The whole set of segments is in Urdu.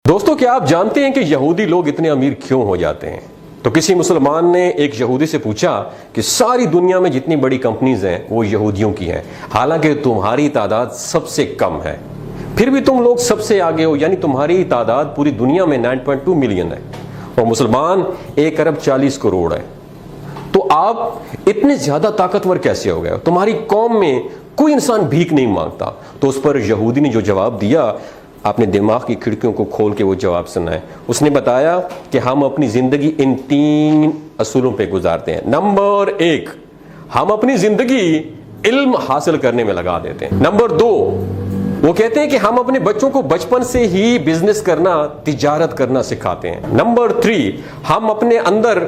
دوستو کیا آپ جانتے ہیں کہ یہودی لوگ اتنے امیر کیوں ہو جاتے ہیں؟ تو کسی مسلمان نے ایک یہودی سے پوچھا کہ ساری دنیا میں جتنی بڑی کمپنیز ہیں وہ یہودیوں کی ہیں، حالانکہ تمہاری تعداد سب سے کم ہے، پھر بھی تم لوگ سب سے آگے ہو، یعنی تمہاری تعداد پوری دنیا میں 9.2 ملین ہے اور مسلمان 1 ارب 40 کروڑ ہے۔ تو آپ اتنے زیادہ طاقتور کیسے ہو گئے؟ تمہاری قوم میں کوئی انسان بھیک نہیں مانگتا۔ تو اس پر یہودی نے جو جواب دیا، آپ نے دماغ کی کھڑکیوں کو کھول کے وہ جواب سنا ہے۔ اس نے بتایا کہ ہم اپنی زندگی ان 3 اصولوں پہ گزارتے ہیں۔ نمبر 1، ہم اپنی زندگی علم حاصل کرنے میں لگا دیتے ہیں۔ نمبر 2، وہ کہتے ہیں کہ ہم اپنے بچوں کو بچپن سے ہی بزنس کرنا، تجارت کرنا سکھاتے ہیں۔ نمبر 3، ہم اپنے اندر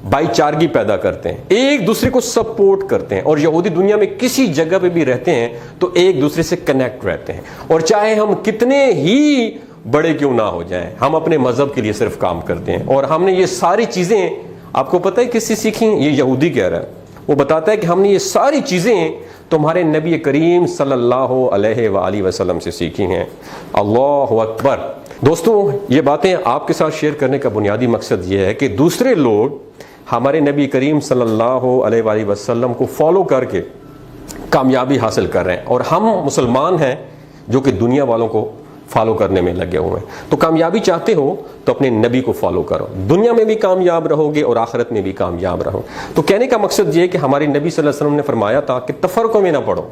بھائی چارگی پیدا کرتے ہیں، ایک دوسرے کو سپورٹ کرتے ہیں، اور یہودی دنیا میں کسی جگہ پہ بھی رہتے ہیں تو ایک دوسرے سے کنیکٹ رہتے ہیں، اور چاہے ہم کتنے ہی بڑے کیوں نہ ہو جائیں، ہم اپنے مذہب کے لیے صرف کام کرتے ہیں۔ اور ہم نے یہ ساری چیزیں، آپ کو پتہ ہے کس سے سیکھی؟ یہ یہودی کہہ رہا ہے، وہ بتاتا ہے کہ ہم نے یہ ساری چیزیں تمہارے نبی کریم صلی اللہ علیہ وآلہ وسلم سے سیکھی ہیں۔ اللہ اکبر۔ دوستوں، یہ باتیں آپ کے ساتھ شیئر کرنے کا بنیادی مقصد یہ ہے کہ دوسرے لوگ ہمارے نبی کریم صلی اللہ علیہ وآلہ وسلم کو فالو کر کے کامیابی حاصل کر رہے ہیں، اور ہم مسلمان ہیں جو کہ دنیا والوں کو فالو کرنے میں لگے ہوئے ہیں۔ تو کامیابی چاہتے ہو تو اپنے نبی کو فالو کرو، دنیا میں بھی کامیاب رہو گے اور آخرت میں بھی کامیاب رہو۔ تو کہنے کا مقصد یہ ہے کہ ہمارے نبی صلی اللہ علیہ وسلم نے فرمایا تھا کہ تفرقوں میں نہ پڑو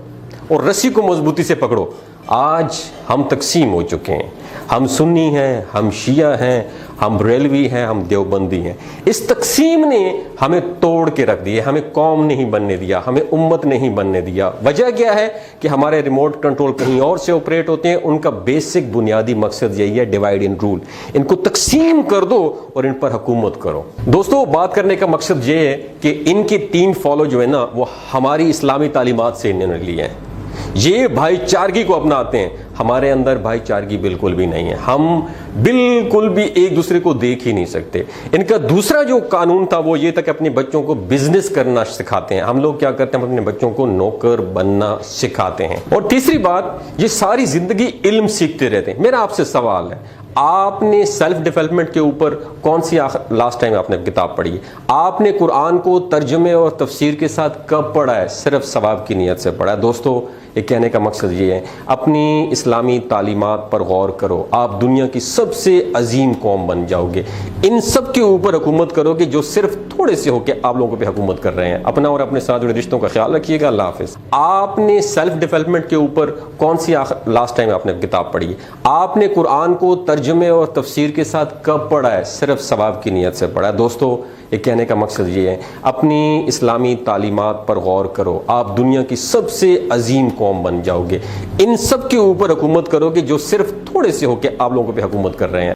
اور رسی کو مضبوطی سے پکڑو۔ آج ہم تقسیم ہو چکے ہیں، ہم سنی ہیں، ہم شیعہ ہیں، ہم بریلوی ہیں، ہم دیوبندی ہیں۔ اس تقسیم نے ہمیں توڑ کے رکھ دیا، ہمیں قوم نہیں بننے دیا، ہمیں امت نہیں بننے دیا۔ وجہ کیا ہے کہ ہمارے ریموٹ کنٹرول کہیں اور سے آپریٹ ہوتے ہیں، ان کا بیسک بنیادی مقصد یہی ہے، ڈیوائڈ اینڈ رول۔ ان کو تقسیم کر دو اور ان پر حکومت کرو۔ دوستو، بات کرنے کا مقصد یہ ہے کہ ان کے 3 فالو جو ہے نا، وہ ہماری اسلامی تعلیمات سے انہوں نے لیے ہیں۔ یہ بھائی چارگی کو اپناتے ہیں، ہمارے اندر بھائی چارگی بالکل بھی نہیں ہے، ہم بالکل بھی ایک دوسرے کو دیکھ ہی نہیں سکتے۔ ان کا دوسرا جو قانون تھا وہ یہ تھا کہ اپنے بچوں کو بزنس کرنا سکھاتے ہیں۔ ہم لوگ کیا کرتے ہیں؟ ہم اپنے بچوں کو نوکر بننا سکھاتے ہیں۔ اور تیسری بات، یہ ساری زندگی علم سیکھتے رہتے ہیں۔ میرا آپ سے سوال ہے، آپ نے سیلف ڈیولپمنٹ کے اوپر کون سی لاسٹ ٹائم آپ نے کتاب پڑھی ہے؟ آپ نے قرآن کو ترجمے اور تفسیر کے ساتھ کب پڑھا ہے؟ صرف ثواب کی نیت سے پڑھا ہے۔ دوستو، یہ کہنے کا مقصد یہ ہے، اپنی اسلامی تعلیمات پر غور کرو، آپ دنیا کی سب سے عظیم قوم بن جاؤ گے۔ ان سب کے اوپر حکومت کرو گے جو صرف تھوڑے سے ہو کے آپ لوگوں پہ حکومت کر رہے ہیں۔ اپنا اور اپنے ساتھ جڑے رشتوں کا خیال رکھیے گا۔ اللہ حافظ۔ آپ نے سیلف ڈیولپمنٹ کے اوپر کون سی لاسٹ ٹائم آپ نے کتاب پڑھی ہے؟ آپ نے قرآن کو ترجمے اور تفسیر کے ساتھ کب پڑھا ہے؟ صرف ثواب کی نیت سے پڑھا ہے۔ دوستو، یہ کہنے کا مقصد یہ ہے، اپنی اسلامی تعلیمات پر غور کرو، آپ دنیا کی سب سے عظیم قوم بن جاؤ گے۔ ان سب کے اوپر حکومت کرو گے جو صرف تھوڑے سے ہو کے آپ لوگوں پہ حکومت کر رہے ہیں۔